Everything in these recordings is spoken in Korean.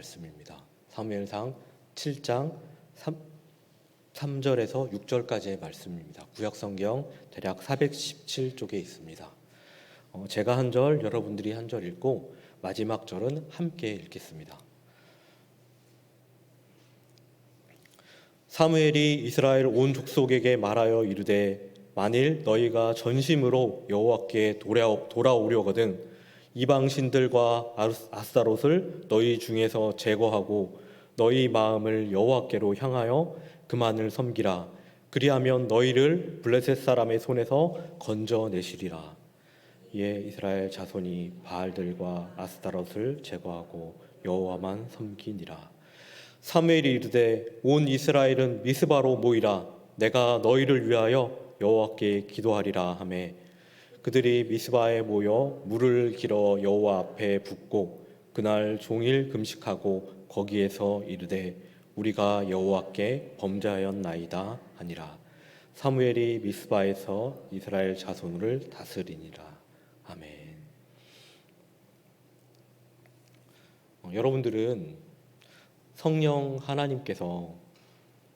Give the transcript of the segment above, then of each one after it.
말씀입니다. 사무엘상 7장 3절에서 6절까지의 말씀입니다. 구약성경 대략 417쪽에 있습니다. 제가 한 절, 여러분들이 한 절 읽고 마지막 절은 함께 읽겠습니다. 사무엘이 이스라엘 온 족속에게 말하여 이르되 만일 너희가 전심으로 여호와께 돌아오려거든 이방 신들과 아스타롯을 너희 중에서 제거하고 너희 마음을 여호와께로 향하여 그만을 섬기라. 그리하면 너희를 블레셋 사람의 손에서 건져내시리라. 이에 이스라엘 자손이 바알들과 아스타롯을 제거하고 여호와만 섬기니라. 사무엘이 이르되 온 이스라엘은 미스바로 모이라. 내가 너희를 위하여 여호와께 기도하리라 하매 그들이 미스바에 모여 물을 길어 여호와 앞에 붓고 그날 종일 금식하고 거기에서 이르되 우리가 여호와께 범죄하였나이다 하니라. 사무엘이 미스바에서 이스라엘 자손을 다스리니라. 아멘. 여러분들은 성령 하나님께서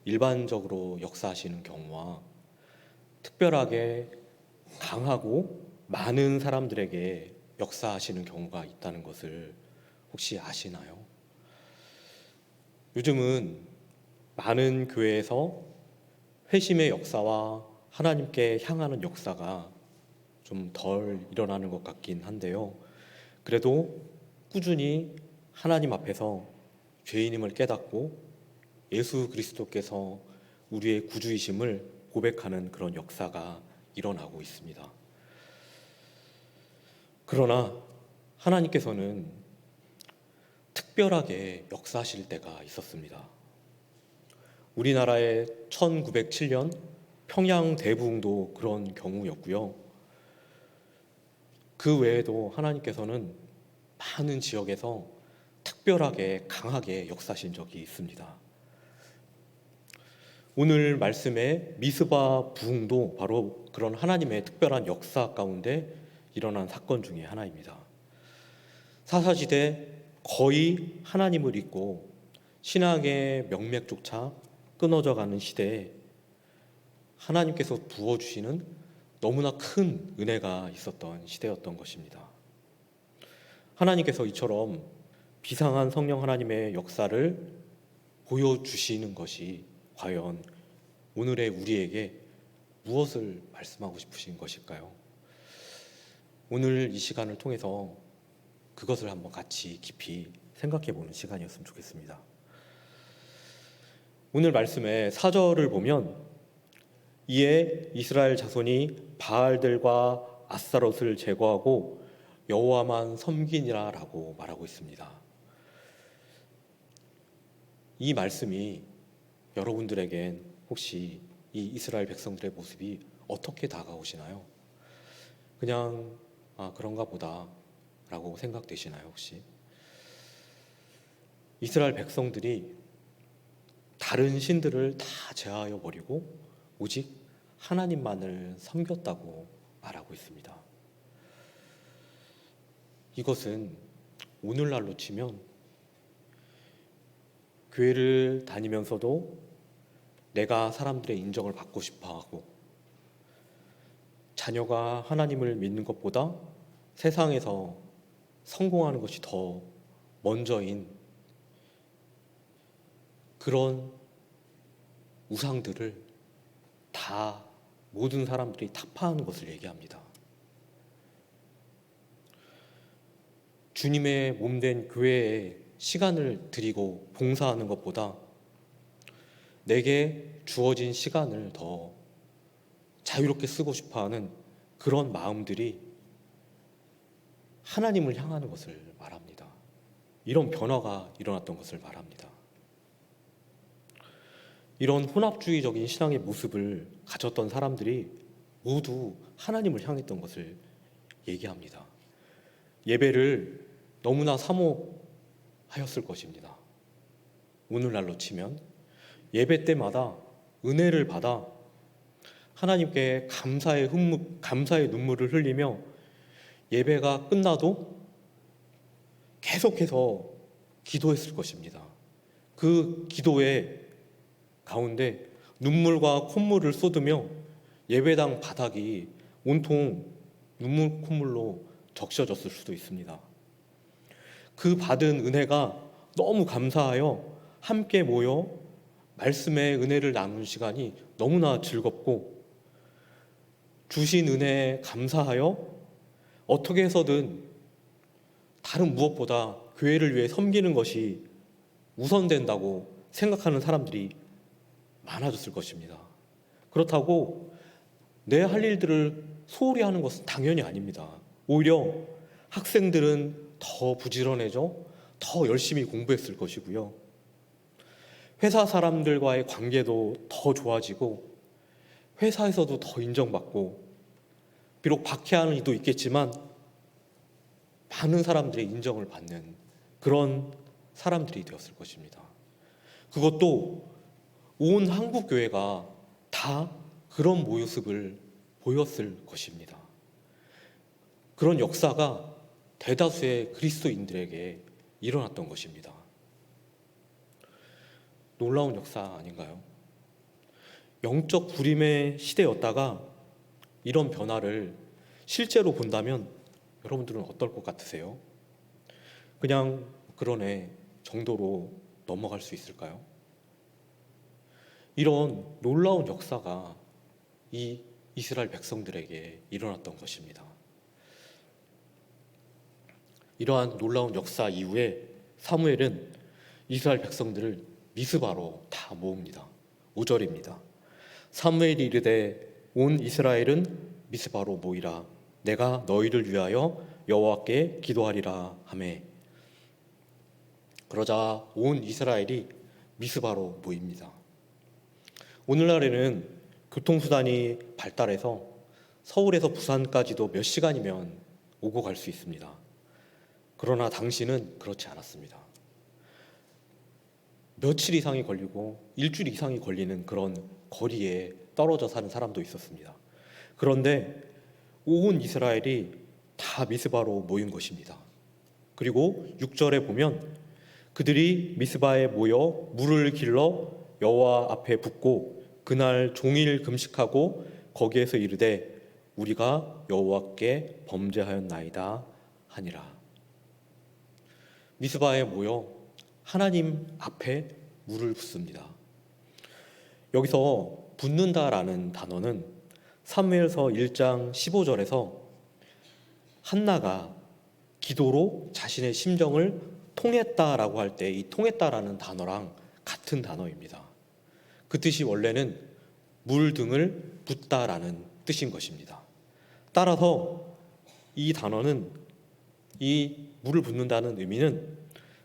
일반적으로 역사하시는 경우와 특별하게 강하고 많은 사람들에게 역사하시는 경우가 있다는 것을 혹시 아시나요? 요즘은 많은 교회에서 회심의 역사와 하나님께 향하는 역사가 좀 덜 일어나는 것 같긴 한데요. 그래도 꾸준히 하나님 앞에서 죄인임을 깨닫고 예수 그리스도께서 우리의 구주이심을 고백하는 그런 역사가 일어나고 있습니다. 그러나 하나님께서는 특별하게 역사하실 때가 있었습니다. 우리나라의 1907년 평양 대부흥도 그런 경우였고요. 그 외에도 하나님께서는 많은 지역에서 특별하게 강하게 역사하신 적이 있습니다. 오늘 말씀의 미스바 부흥도 바로 그런 하나님의 특별한 역사 가운데 일어난 사건 중에 하나입니다. 사사시대 거의 하나님을 잊고 신앙의 명맥조차 끊어져 가는 시대에 하나님께서 부어주시는 너무나 큰 은혜가 있었던 시대였던 것입니다. 하나님께서 이처럼 비상한 성령 하나님의 역사를 보여주시는 것이 과연 오늘의 우리에게 무엇을 말씀하고 싶으신 것일까요? 오늘 이 시간을 통해서 그것을 한번 같이 깊이 생각해보는 시간이었으면 좋겠습니다. 오늘 말씀의 4절을 보면 이에 이스라엘 자손이 바알들과 아스타롯을 제거하고 여호와만 섬기니라 라고 말하고 있습니다. 이 말씀이 여러분들에겐 혹시 이 이스라엘 백성들의 모습이 어떻게 다가오시나요? 그냥 그런가 보다 라고 생각되시나요 혹시? 이스라엘 백성들이 다른 신들을 다 제하여 버리고 오직 하나님만을 섬겼다고 말하고 있습니다. 이것은 오늘날로 치면 교회를 다니면서도 내가 사람들의 인정을 받고 싶어하고 자녀가 하나님을 믿는 것보다 세상에서 성공하는 것이 더 먼저인 그런 우상들을 다 모든 사람들이 타파하는 것을 얘기합니다. 주님의 몸된 교회에 시간을 드리고 봉사하는 것보다 내게 주어진 시간을 더 자유롭게 쓰고 싶어하는 그런 마음들이 하나님을 향하는 것을 말합니다. 이런 변화가 일어났던 것을 말합니다. 이런 혼합주의적인 신앙의 모습을 가졌던 사람들이 모두 하나님을 향했던 것을 얘기합니다. 예배를 너무나 사모하였을 것입니다. 오늘날로 치면 예배 때마다 은혜를 받아 하나님께 감사의 눈물을 흘리며 예배가 끝나도 계속해서 기도했을 것입니다. 그 기도의 가운데 눈물과 콧물을 쏟으며 예배당 바닥이 온통 눈물 콧물로 적셔졌을 수도 있습니다. 그 받은 은혜가 너무 감사하여 함께 모여 말씀의 은혜를 나누는 시간이 너무나 즐겁고, 주신 은혜에 감사하여 어떻게 해서든 다른 무엇보다 교회를 위해 섬기는 것이 우선된다고 생각하는 사람들이 많아졌을 것입니다. 그렇다고 내 할 일들을 소홀히 하는 것은 당연히 아닙니다. 오히려 학생들은 더 부지런해져 더 열심히 공부했을 것이고요. 회사 사람들과의 관계도 더 좋아지고 회사에서도 더 인정받고, 비록 박해하는 이도 있겠지만 많은 사람들의 인정을 받는 그런 사람들이 되었을 것입니다. 그것도 온 한국 교회가 다 그런 모습을 보였을 것입니다. 그런 역사가 대다수의 그리스도인들에게 일어났던 것입니다. 놀라운 역사 아닌가요? 영적 불임의 시대였다가 이런 변화를 실제로 본다면 여러분들은 어떨 것 같으세요? 그냥 그러네 정도로 넘어갈 수 있을까요? 이런 놀라운 역사가 이 이스라엘 백성들에게 일어났던 것입니다. 이러한 놀라운 역사 이후에 사무엘은 이스라엘 백성들을 미스바로 다 모읍니다. 5절입니다. 사무엘이 이르되 온 이스라엘은 미스바로 모이라. 내가 너희를 위하여 여호와께 기도하리라 하매. 그러자 온 이스라엘이 미스바로 모입니다. 오늘날에는 교통수단이 발달해서 서울에서 부산까지도 몇 시간이면 오고 갈 수 있습니다. 그러나 당시는 그렇지 않았습니다. 며칠 이상이 걸리고 일주일 이상이 걸리는 그런 거리에 떨어져 사는 사람도 있었습니다. 그런데 온 이스라엘이 다 미스바로 모인 것입니다. 그리고 6절에 보면 그들이 미스바에 모여 물을 길러 여호와 앞에 붓고 그날 종일 금식하고 거기에서 이르되 우리가 여호와께 범죄하였나이다 하니라. 미스바에 모여 하나님 앞에 물을 붓습니다. 여기서 붓는다라는 단어는 사무엘서 1장 15절에서 한나가 기도로 자신의 심정을 통했다라고 할 때 이 통했다라는 단어랑 같은 단어입니다. 그 뜻이 원래는 물 등을 붓다라는 뜻인 것입니다. 따라서 이 단어는, 이 물을 붓는다는 의미는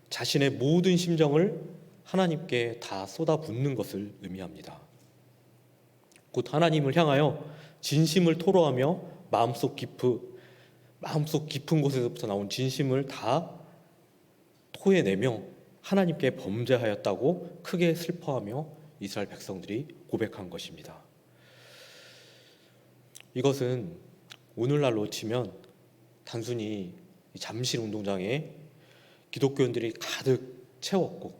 자신의 모든 심정을 하나님께 다 쏟아붓는 것을 의미합니다. 곧 하나님을 향하여 진심을 토로하며 마음속 깊은 곳에서부터 나온 진심을 다 토해내며 하나님께 범죄하였다고 크게 슬퍼하며 이스라엘 백성들이 고백한 것입니다. 이것은 오늘날로 치면 단순히 잠실 운동장에 기독교인들이 가득 채웠고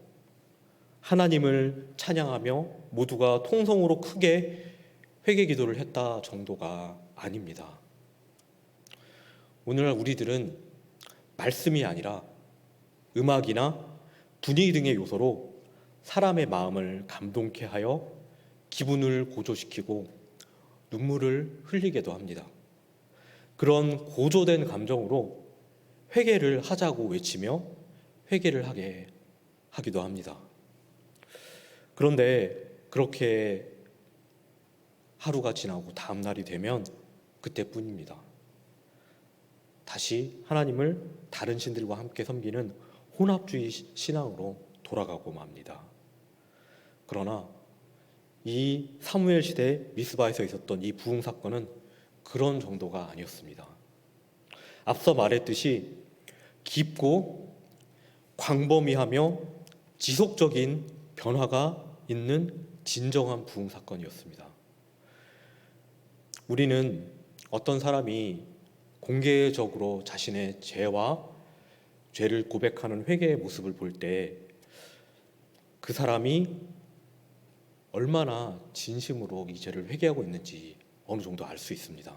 하나님을 찬양하며 모두가 통성으로 크게 회개 기도를 했다 정도가 아닙니다. 오늘날 우리들은 말씀이 아니라 음악이나 분위기 등의 요소로 사람의 마음을 감동케 하여 기분을 고조시키고 눈물을 흘리게도 합니다. 그런 고조된 감정으로 회개를 하자고 외치며 회개를 하게 하기도 합니다. 그런데 그렇게 하루가 지나고 다음 날이 되면 그때뿐입니다. 다시 하나님을 다른 신들과 함께 섬기는 혼합주의 신앙으로 돌아가고 맙니다. 그러나 이 사무엘 시대 미스바에서 있었던 이 부흥 사건은 그런 정도가 아니었습니다. 앞서 말했듯이 깊고 광범위하며 지속적인 변화가 있는 진정한 부흥 사건이었습니다. 우리는 어떤 사람이 공개적으로 자신의 죄와 죄를 고백하는 회개의 모습을 볼 때 그 사람이 얼마나 진심으로 이 죄를 회개하고 있는지 어느 정도 알 수 있습니다.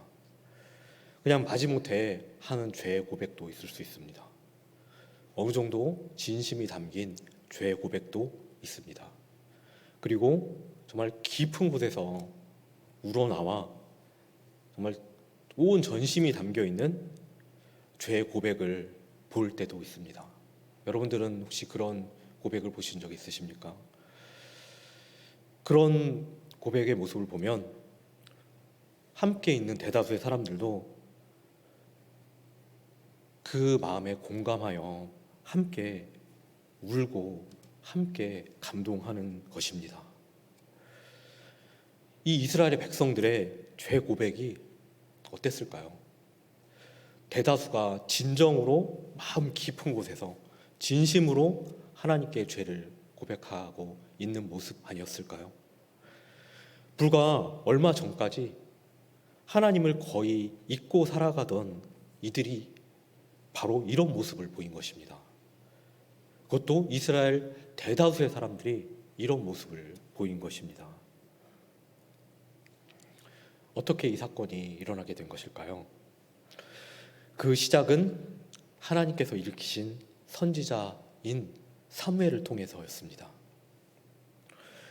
그냥 마지못해 하는 죄의 고백도 있을 수 있습니다. 어느 정도 진심이 담긴 죄의 고백도 있습니다. 그리고 정말 깊은 곳에서 우러나와 정말 온 전심이 담겨 있는 죄의 고백을 볼 때도 있습니다. 여러분들은 혹시 그런 고백을 보신 적 있으십니까? 그런 고백의 모습을 보면 함께 있는 대다수의 사람들도 그 마음에 공감하여 함께 울고 함께 감동하는 것입니다. 이 이스라엘의 백성들의 죄 고백이 어땠을까요? 대다수가 진정으로 마음 깊은 곳에서 진심으로 하나님께 죄를 고백하고 있는 모습 아니었을까요? 불과 얼마 전까지 하나님을 거의 잊고 살아가던 이들이 바로 이런 모습을 보인 것입니다. 그것도 이스라엘 대다수의 사람들이 이런 모습을 보인 것입니다. 어떻게 이 사건이 일어나게 된 것일까요? 그 시작은 하나님께서 일으키신 선지자인 사무엘을 통해서였습니다.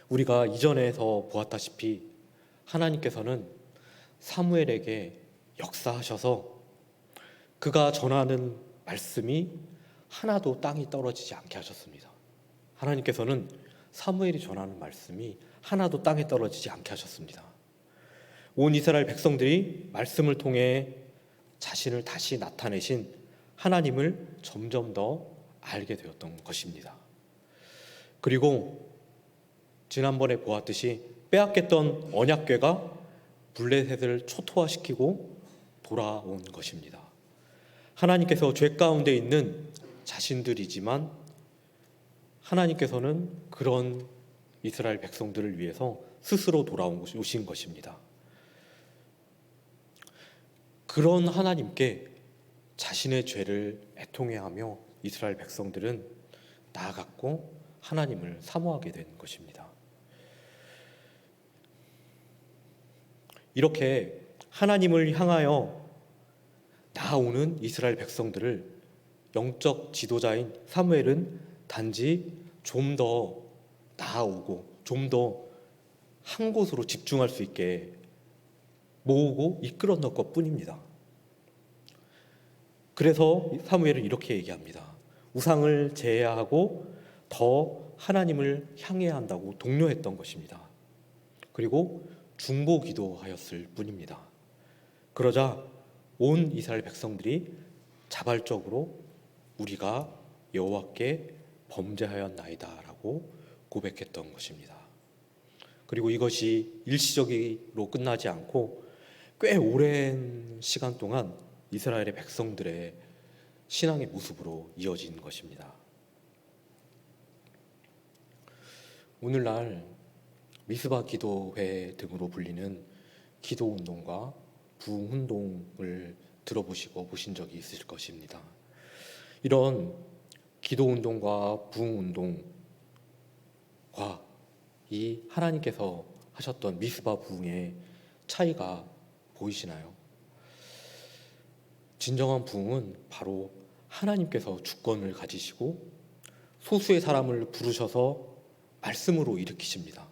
우리가 이전에서 보았다시피 하나님께서는 사무엘에게 역사하셔서 그가 전하는 말씀이 하나도 땅이 떨어지지 않게 하셨습니다. 하나님께서는 사무엘이 전하는 말씀이 하나도 땅에 떨어지지 않게 하셨습니다. 온 이스라엘 백성들이 말씀을 통해 자신을 다시 나타내신 하나님을 점점 더 알게 되었던 것입니다. 그리고 지난번에 보았듯이 빼앗겼던 언약궤가 블레셋을 초토화시키고 돌아온 것입니다. 하나님께서 죄 가운데 있는 자신들이지만 하나님께서는 그런 이스라엘 백성들을 위해서 스스로 돌아오신 것입니다. 그런 하나님께 자신의 죄를 애통해하며 이스라엘 백성들은 나아갔고 하나님을 사모하게 된 것입니다. 이렇게 하나님을 향하여 나아오는 이스라엘 백성들을 영적 지도자인 사무엘은 단지 좀 더 나아오고 좀 더 한 곳으로 집중할 수 있게 모으고 이끌어 넣을 것 뿐입니다. 그래서 사무엘은 이렇게 얘기합니다. 우상을 제해하고 더 하나님을 향해야 한다고 독려했던 것입니다. 그리고 중보 기도하였을 뿐입니다. 그러자 온 이스라엘 백성들이 자발적으로 우리가 여호와께 범죄하였나이다 라고 고백했던 것입니다. 그리고 이것이 일시적으로 끝나지 않고 꽤 오랜 시간 동안 이스라엘의 백성들의 신앙의 모습으로 이어진 것입니다. 오늘날 미스바 기도회 등으로 불리는 기도운동과 부흥운동을 들어보시고 보신 적이 있으실 것입니다. 이런 기도운동과 부흥운동과 이 하나님께서 하셨던 미스바 부흥의 차이가 보이시나요? 진정한 부흥은 바로 하나님께서 주권을 가지시고 소수의 사람을 부르셔서 말씀으로 일으키십니다.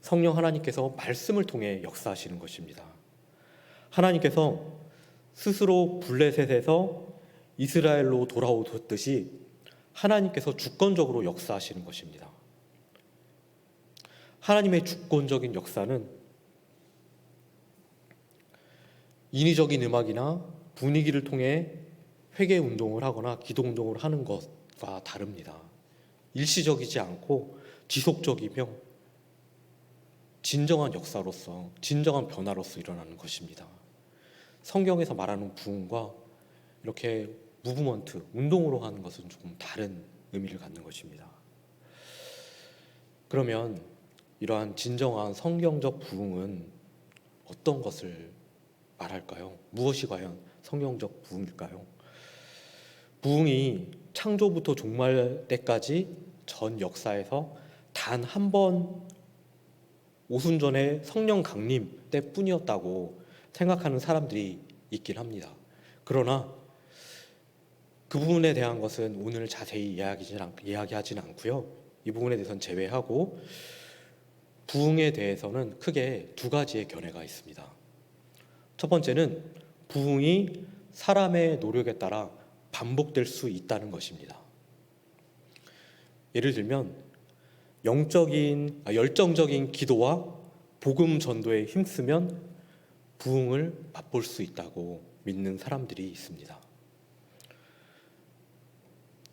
성령 하나님께서 말씀을 통해 역사하시는 것입니다. 하나님께서 스스로 블레셋에서 이스라엘로 돌아오셨듯이 하나님께서 주권적으로 역사하시는 것입니다. 하나님의 주권적인 역사는 인위적인 음악이나 분위기를 통해 회개 운동을 하거나 기도 운동을 하는 것과 다릅니다. 일시적이지 않고 지속적이며 진정한 역사로서, 진정한 변화로서 일어나는 것입니다. 성경에서 말하는 부흥과 이렇게 무브먼트, 운동으로 하는 것은 조금 다른 의미를 갖는 것입니다. 그러면 이러한 진정한 성경적 부흥은 어떤 것을 말할까요? 무엇이 과연 성경적 부흥일까요? 부흥이 창조부터 종말 때까지 전 역사에서 단 한 번 오순절의 성령 강림 때뿐이었다고 생각하는 사람들이 있긴 합니다. 그러나 그 부분에 대한 것은 오늘 자세히 이야기하지는 않고요. 이 부분에 대해서는 제외하고 부흥에 대해서는 크게 두 가지의 견해가 있습니다. 첫 번째는 부흥이 사람의 노력에 따라 반복될 수 있다는 것입니다. 예를 들면 열정적인 기도와 복음 전도에 힘쓰면 부흥을 맛볼 수 있다고 믿는 사람들이 있습니다.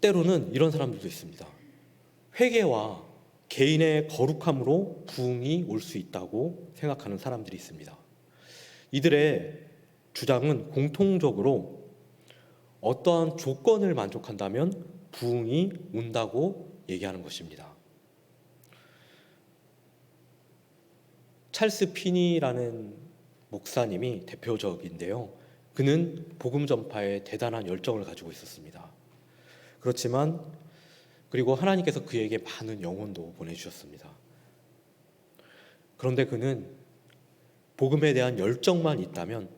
때로는 이런 사람들도 있습니다. 회개와 개인의 거룩함으로 부흥이 올 수 있다고 생각하는 사람들이 있습니다. 이들의 주장은 공통적으로 어떠한 조건을 만족한다면 부흥이 온다고 얘기하는 것입니다. 찰스 피니라는 목사님이 대표적인데요. 그는 복음 전파에 대단한 열정을 가지고 있었습니다. 그렇지만 그리고 하나님께서 그에게 많은 영혼도 보내주셨습니다. 그런데 그는 복음에 대한 열정이 있다면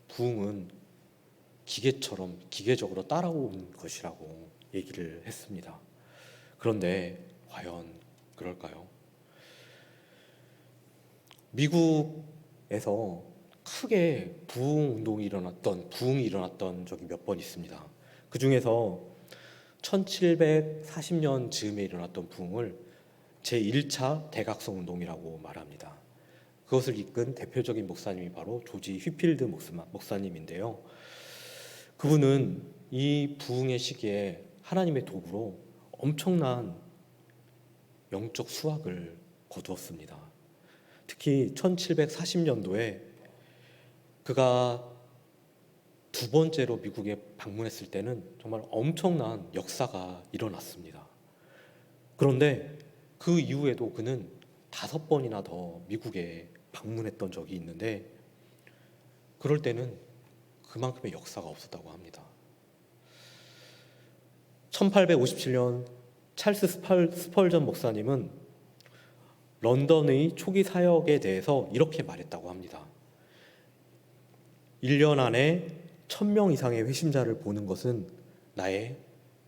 부흥은 기계적으로 따라오는 것이라고 얘기를 했습니다. 그런데 과연 그럴까요? 미국에서 크게 부흥이 일어났던 적이 몇 번 있습니다. 그 중에서 1740년 즈음에 일어났던 부흥을 제1차 대각성 운동이라고 말합니다. 그것을 이끈 대표적인 목사님이 바로 조지 휘필드 목사님인데요. 그분은 이 부흥의 시기에 하나님의 도구로 엄청난 영적 수확을 거두었습니다. 특히 1740년도에 그가 두 번째로 미국에 방문했을 때는 정말 엄청난 역사가 일어났습니다. 그런데 그 이후에도 그는 5번이나 더 미국에 방문했던 적이 있는데 그럴 때는 그만큼의 역사가 없었다고 합니다. 1857년 찰스 스펄전 목사님은 런던의 초기 사역에 대해서 이렇게 말했다고 합니다. 1년 안에 1000명 이상의 회심자를 보는 것은 나의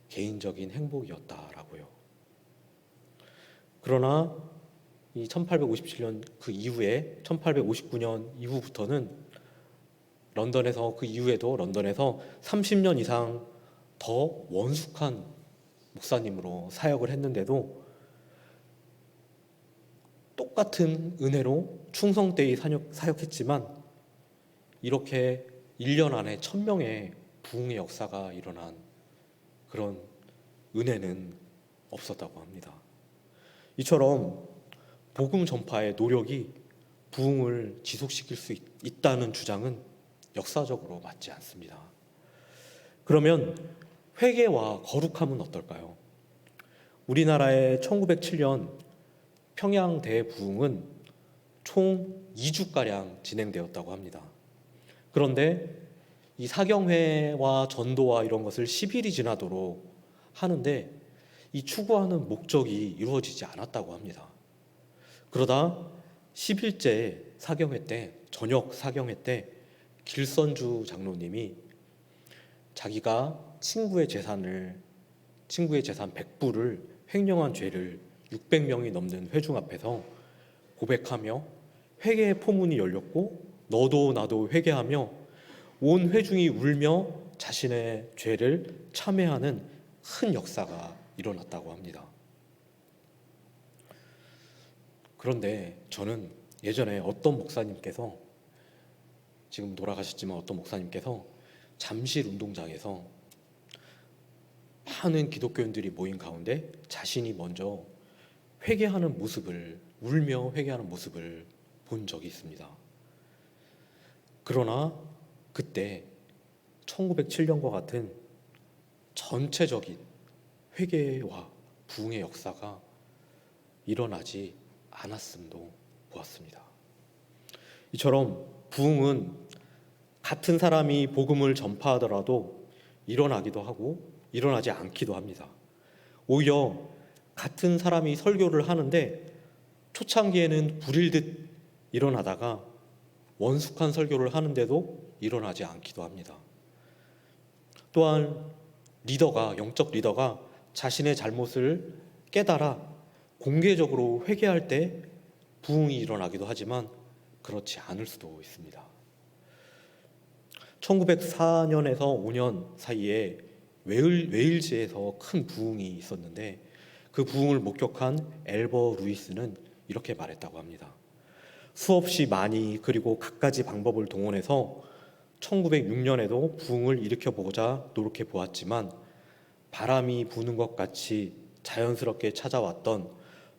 개인적인 행복이었다라고요. 그러나 이 1857년 그 이후에 1859년 이후부터는 그 이후에도 런던에서 30년 이상 더 원숙한 목사님으로 사역을 했는데도 똑같은 은혜로 충성되이 사역했지만 이렇게 1년 안에 1000명의 부흥의 역사가 일어난 그런 은혜는 없었다고 합니다. 이처럼 복음 전파의 노력이 부흥을 지속시킬 수 있다는 주장은 역사적으로 맞지 않습니다. 그러면 회개와 거룩함은 어떨까요? 우리나라의 1907년 평양 대부흥은 총 2주가량 진행되었다고 합니다. 그런데 이 사경회와 전도와 이런 것을 10일이 지나도록 하는데 이 추구하는 목적이 이루어지지 않았다고 합니다. 그러다 10일째 사경회 때, 저녁 사경회 때 길선주 장로님이 자기가 친구의 재산 100불을 횡령한 죄를 600명이 넘는 회중 앞에서 고백하며 회개의 포문이 열렸고 너도 나도 회개하며 온 회중이 울며 자신의 죄를 참회하는 큰 역사가 일어났다고 합니다. 그런데 저는 예전에 지금 돌아가셨지만 어떤 목사님께서 잠실 운동장에서 많은 기독교인들이 모인 가운데 자신이 먼저 울며 회개하는 모습을 본 적이 있습니다. 그러나 그때 1907년과 같은 전체적인 회개와 부흥의 역사가 일어나지 않았음도 보았습니다. 이처럼 부흥은 같은 사람이 복음을 전파하더라도 일어나기도 하고 일어나지 않기도 합니다. 오히려 같은 사람이 설교를 하는데 초창기에는 불일 듯 일어나다가 원숙한 설교를 하는데도 일어나지 않기도 합니다. 또한 영적 리더가 자신의 잘못을 깨달아 공개적으로 회개할 때 부흥이 일어나기도 하지만 그렇지 않을 수도 있습니다. 1904년에서 5년 사이에 웨일즈에서 큰 부흥이 있었는데 그 부흥을 목격한 엘버 루이스는 이렇게 말했다고 합니다. 수없이 많이 그리고 갖가지 방법을 동원해서 1906년에도 부흥을 일으켜보고자 노력해 보았지만 바람이 부는 것 같이 자연스럽게 찾아왔던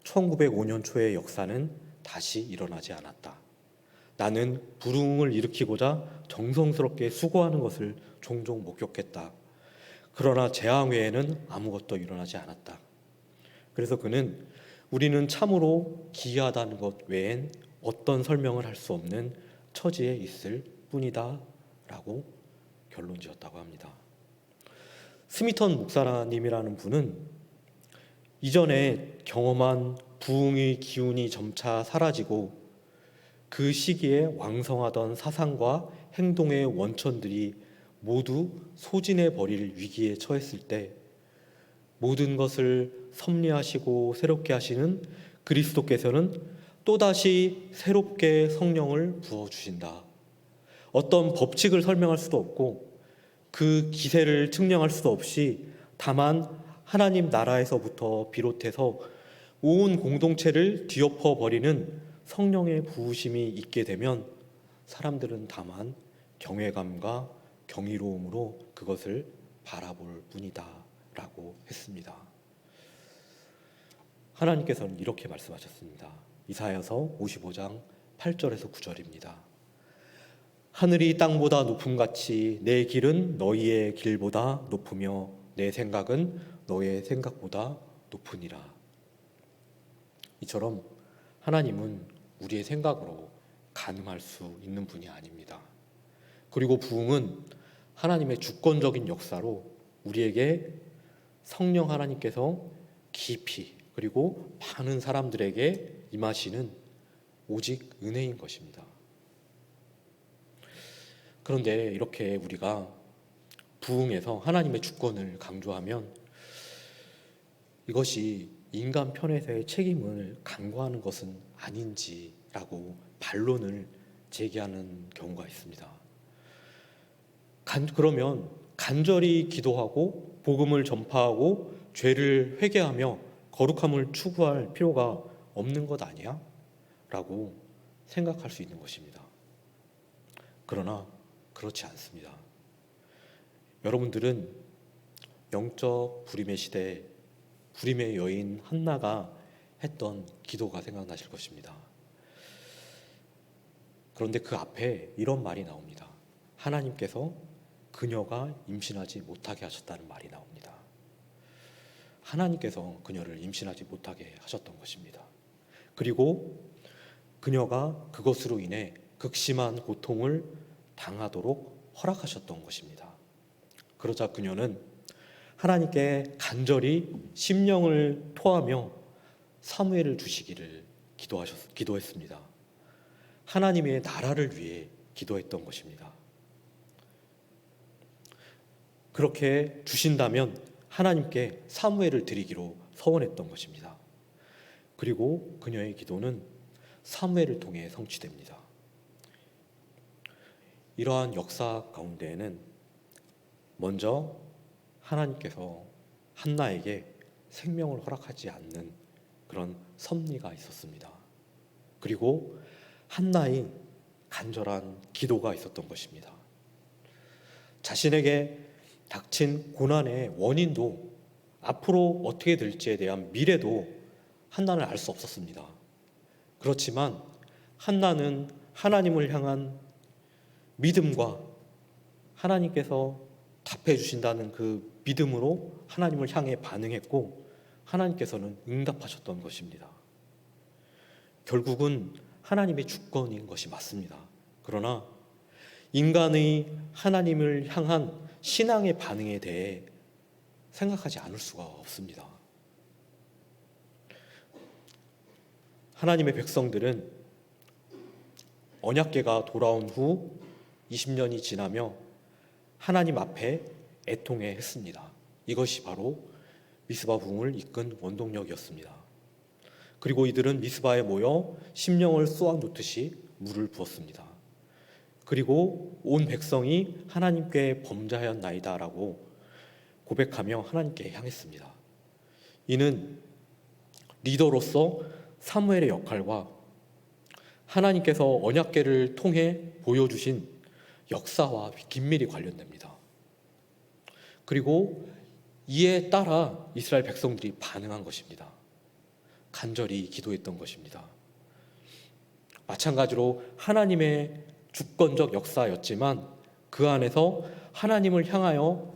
1905년 초의 역사는 다시 일어나지 않았다. 나는 부흥을 일으키고자 정성스럽게 수고하는 것을 종종 목격했다. 그러나 재앙 외에는 아무것도 일어나지 않았다. 그래서 그는 우리는 참으로 기이하다는 것 외엔 어떤 설명을 할 수 없는 처지에 있을 뿐이다 라고 결론 지었다고 합니다. 스미턴 목사님이라는 분은 이전에 경험한 부흥의 기운이 점차 사라지고 그 시기에 왕성하던 사상과 행동의 원천들이 모두 소진해 버릴 위기에 처했을 때 모든 것을 섭리하시고 새롭게 하시는 그리스도께서는 또다시 새롭게 성령을 부어주신다. 어떤 법칙을 설명할 수도 없고 그 기세를 측량할 수도 없이 다만 하나님 나라에서부터 비롯해서 온 공동체를 뒤엎어 버리는 성령의 부으심이 있게 되면 사람들은 다만 경외감과 경이로움으로 그것을 바라볼 뿐이다 라고 했습니다. 하나님께서는 이렇게 말씀하셨습니다. 이사야서 55장 8절에서 9절입니다. 하늘이 땅보다 높음같이 내 길은 너희의 길보다 높으며 내 생각은 너의 생각보다 높으니라. 이처럼 하나님은 우리의 생각으로 가늠할 수 있는 분이 아닙니다. 그리고 부흥은 하나님의 주권적인 역사로 우리에게 성령 하나님께서 깊이 그리고 많은 사람들에게 임하시는 오직 은혜인 것입니다. 그런데 이렇게 우리가 부흥에서 하나님의 주권을 강조하면 이것이 인간 편에서의 책임을 간과하는 것은 아닌지라고 반론을 제기하는 경우가 있습니다. 그러면 간절히 기도하고 복음을 전파하고 죄를 회개하며 거룩함을 추구할 필요가 없는 것 아니야? 라고 생각할 수 있는 것입니다. 그러나 그렇지 않습니다. 여러분들은 영적 불임의 시대 불임의 여인 한나가 했던 기도가 생각나실 것입니다. 그런데 그 앞에 이런 말이 나옵니다. 하나님께서 그녀가 임신하지 못하게 하셨다는 말이 나옵니다. 하나님께서 그녀를 임신하지 못하게 하셨던 것입니다. 그리고 그녀가 그것으로 인해 극심한 고통을 당하도록 허락하셨던 것입니다. 그러자 그녀는 하나님께 간절히 심령을 토하며 사무엘을 주시기를 기도했습니다. 하나님의 나라를 위해 기도했던 것입니다. 그렇게 주신다면 하나님께 사무엘을 드리기로 서원했던 것입니다. 그리고 그녀의 기도는 사무엘을 통해 성취됩니다. 이러한 역사 가운데에는 먼저 하나님께서 한나에게 생명을 허락하지 않는 그런 섭리가 있었습니다. 그리고 한나의 간절한 기도가 있었던 것입니다. 자신에게 닥친 고난의 원인도 앞으로 어떻게 될지에 대한 미래도 한나는 알 수 없었습니다. 그렇지만 한나는 하나님을 향한 믿음과 하나님께서 답해 주신다는 그 믿음으로 하나님을 향해 반응했고 하나님께서는 응답하셨던 것입니다. 결국은 하나님의 주권인 것이 맞습니다. 그러나 인간의 하나님을 향한 신앙의 반응에 대해 생각하지 않을 수가 없습니다. 하나님의 백성들은 언약궤가 돌아온 후 20년이 지나며 하나님 앞에 애통해 했습니다. 이것이 바로 미스바 부흥을 이끈 원동력이었습니다. 그리고 이들은 미스바에 모여 심령을 쏘아 놓듯이 물을 부었습니다. 그리고 온 백성이 하나님께 범죄하였나이다라고 고백하며 하나님께 향했습니다. 이는 리더로서 사무엘의 역할과 하나님께서 언약궤를 통해 보여주신 역사와 긴밀히 관련됩니다. 그리고 이에 따라 이스라엘 백성들이 반응한 것입니다. 간절히 기도했던 것입니다. 마찬가지로 하나님의 주권적 역사였지만 그 안에서 하나님을 향하여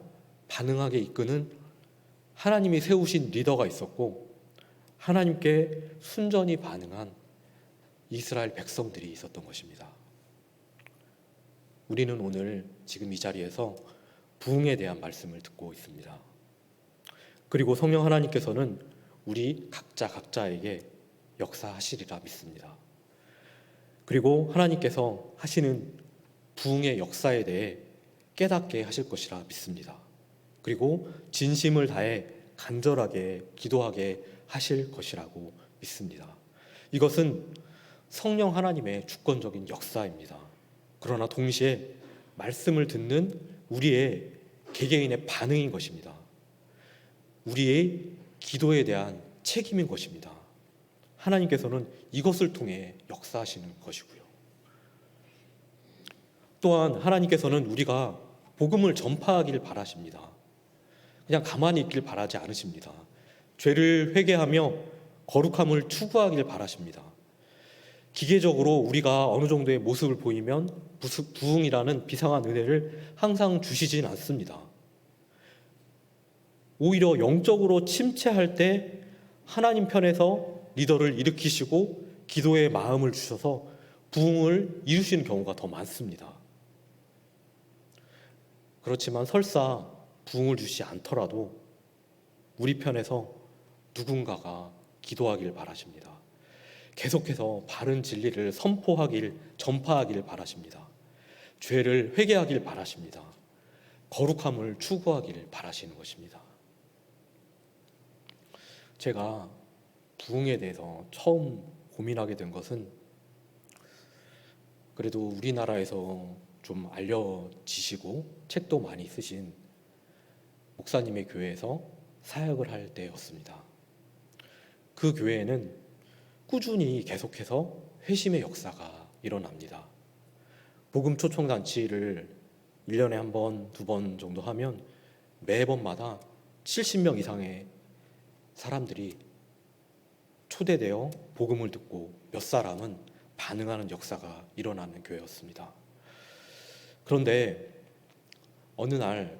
반응하게 이끄는 하나님이 세우신 리더가 있었고 하나님께 순전히 반응한 이스라엘 백성들이 있었던 것입니다. 우리는 오늘 지금 이 자리에서 부흥에 대한 말씀을 듣고 있습니다. 그리고 성령 하나님께서는 우리 각자에게 역사하시리라 믿습니다. 그리고 하나님께서 하시는 부흥의 역사에 대해 깨닫게 하실 것이라 믿습니다. 그리고 진심을 다해 간절하게 기도하게 하실 것이라고 믿습니다. 이것은 성령 하나님의 주권적인 역사입니다. 그러나 동시에 말씀을 듣는 우리의 개개인의 반응인 것입니다. 우리의 기도에 대한 책임인 것입니다. 하나님께서는 이것을 통해 역사하시는 것이고요. 또한 하나님께서는 우리가 복음을 전파하기를 바라십니다. 그냥 가만히 있길 바라지 않으십니다. 죄를 회개하며 거룩함을 추구하기를 바라십니다. 기계적으로 우리가 어느 정도의 모습을 보이면 부흥이라는 비상한 은혜를 항상 주시진 않습니다. 오히려 영적으로 침체할 때 하나님 편에서 리더를 일으키시고 기도의 마음을 주셔서 부흥을 이루시는 경우가 더 많습니다. 그렇지만 설사 부흥을 주시지 않더라도 우리 편에서 누군가가 기도하기를 바라십니다. 계속해서 바른 진리를 전파하기를 바라십니다. 죄를 회개하기를 바라십니다. 거룩함을 추구하기를 바라시는 것입니다. 제가 부흥에 대해서 처음 고민하게 된 것은 그래도 우리나라에서 좀 알려지시고 책도 많이 쓰신 목사님의 교회에서 사역을 할 때였습니다. 그 교회에는 꾸준히 계속해서 회심의 역사가 일어납니다. 복음 초청잔치를 1년에 한 번, 두 번 정도 하면 매번마다 70명 이상의 사람들이 초대되어 복음을 듣고 몇 사람은 반응하는 역사가 일어나는 교회였습니다. 그런데 어느 날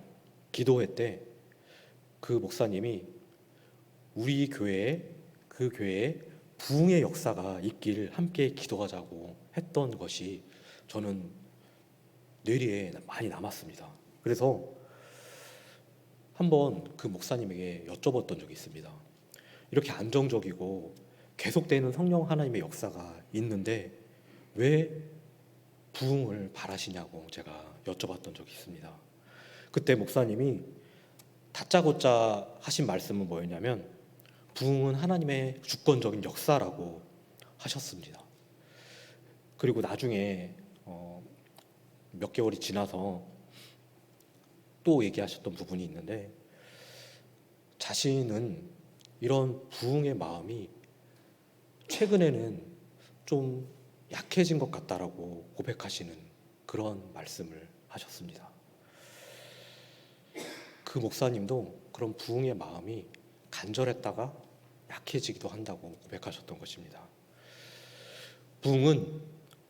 기도회 때 그 목사님이 우리 그 교회에 부흥의 역사가 있길 함께 기도하자고 했던 것이 저는 뇌리에 많이 남았습니다. 그래서 한번 그 목사님에게 여쭤봤던 적이 있습니다. 이렇게 안정적이고 계속되는 성령 하나님의 역사가 있는데 왜 부흥을 바라시냐고 제가 여쭤봤던 적이 있습니다. 그때 목사님이 다짜고짜 하신 말씀은 뭐였냐면 부흥은 하나님의 주권적인 역사라고 하셨습니다. 그리고 나중에 몇 개월이 지나서 또 얘기하셨던 부분이 있는데 자신은 이런 부흥의 마음이 최근에는 좀 약해진 것 같다라고 고백하시는 그런 말씀을 하셨습니다. 그 목사님도 그런 부흥의 마음이 간절했다가 약해지기도 한다고 고백하셨던 것입니다. 부흥은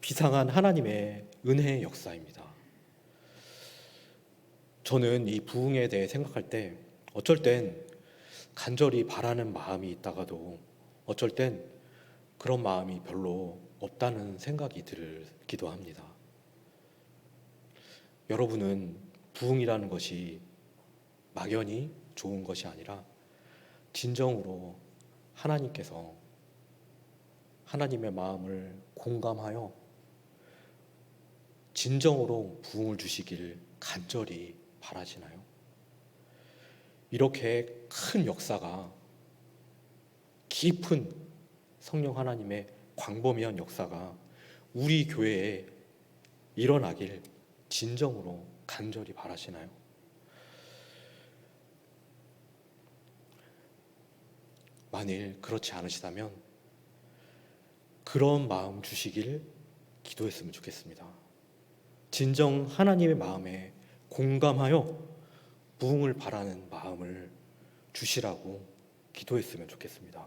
비상한 하나님의 은혜의 역사입니다. 저는 이 부흥에 대해 생각할 때 어쩔 땐 간절히 바라는 마음이 있다가도 어쩔 땐 그런 마음이 별로 없다는 생각이 들기도 합니다. 여러분은 부흥이라는 것이 막연히 좋은 것이 아니라 진정으로 하나님께서 하나님의 마음을 공감하여 진정으로 부흥을 주시길 간절히 바라시나요? 이렇게 큰 역사가, 깊은 성령 하나님의 광범위한 역사가 우리 교회에 일어나길 진정으로 간절히 바라시나요? 만일 그렇지 않으시다면 그런 마음 주시길 기도했으면 좋겠습니다. 진정 하나님의 마음에 공감하여 부흥을 바라는 마음을 주시라고 기도했으면 좋겠습니다.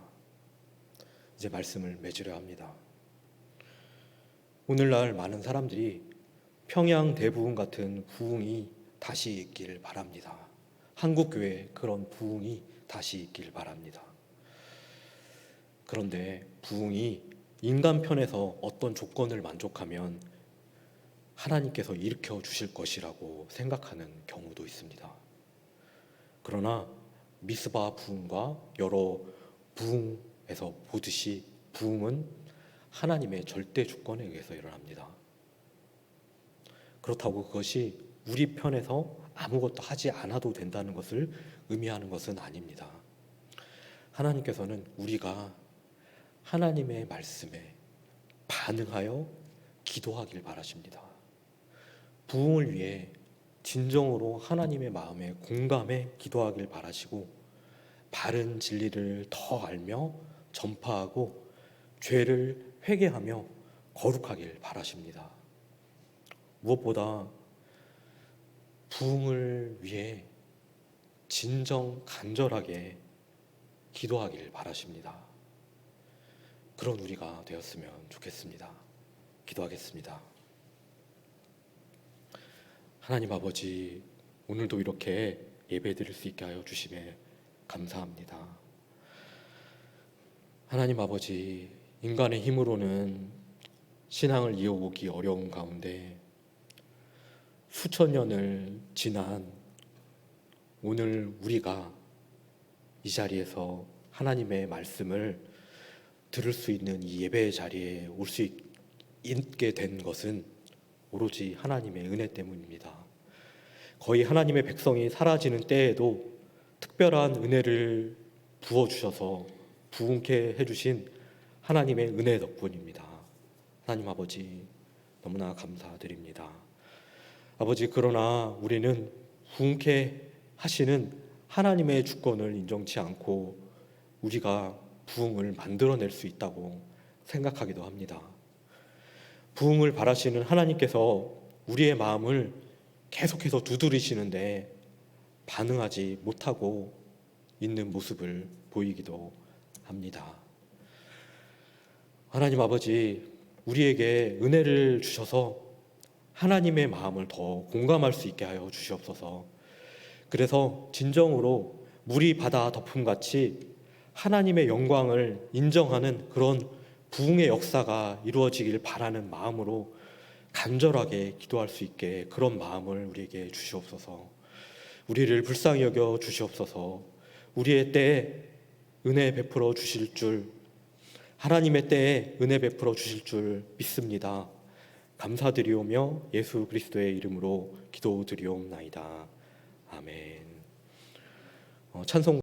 이제 말씀을 맺으려 합니다. 오늘날 많은 사람들이 평양 대부흥 같은 부흥이 다시 있길 바랍니다. 한국교회 그런 부흥이 다시 있길 바랍니다. 그런데 부흥이 인간 편에서 어떤 조건을 만족하면 하나님께서 일으켜 주실 것이라고 생각하는 경우도 있습니다. 그러나 미스바 부흥과 여러 부흥에서 보듯이 부흥은 하나님의 절대 주권에 의해서 일어납니다. 그렇다고 그것이 우리 편에서 아무것도 하지 않아도 된다는 것을 의미하는 것은 아닙니다. 하나님께서는 우리가 하나님의 말씀에 반응하여 기도하길 바라십니다. 부흥을 위해 진정으로 하나님의 마음에 공감해 기도하길 바라시고, 바른 진리를 더 알며 전파하고 죄를 회개하며 거룩하길 바라십니다. 무엇보다 부흥을 위해 진정 간절하게 기도하길 바라십니다. 그런 우리가 되었으면 좋겠습니다. 기도하겠습니다. 하나님 아버지, 오늘도 이렇게 예배드릴 수 있게 하여 주심에 감사합니다. 하나님 아버지, 인간의 힘으로는 신앙을 이어오기 어려운 가운데 수천 년을 지난 오늘 우리가 이 자리에서 하나님의 말씀을 들을 수 있는 이 예배의 자리에 올 수 있게 된 것은 오로지 하나님의 은혜 때문입니다. 거의 하나님의 백성이 사라지는 때에도 특별한 은혜를 부어주셔서 부흥케 해주신 하나님의 은혜 덕분입니다. 하나님 아버지, 너무나 감사드립니다. 아버지, 그러나 우리는 부흥케 하시는 하나님의 주권을 인정치 않고 우리가 부흥을 만들어낼 수 있다고 생각하기도 합니다. 부흥을 바라시는 하나님께서 우리의 마음을 계속해서 두드리시는데 반응하지 못하고 있는 모습을 보이기도 합니다. 하나님 아버지, 우리에게 은혜를 주셔서 하나님의 마음을 더 공감할 수 있게 하여 주시옵소서. 그래서 진정으로 물이 바다 덮음같이 하나님의 영광을 인정하는 그런 부흥의 역사가 이루어지길 바라는 마음으로 간절하게 기도할 수 있게 그런 마음을 우리에게 주시옵소서. 우리를 불쌍히 여겨 주시옵소서. 우리의 때에 은혜 베풀어 주실 줄, 하나님의 때에 은혜 베풀어 주실 줄 믿습니다. 감사드리오며 예수 그리스도의 이름으로 기도드리옵나이다. 아멘. 찬송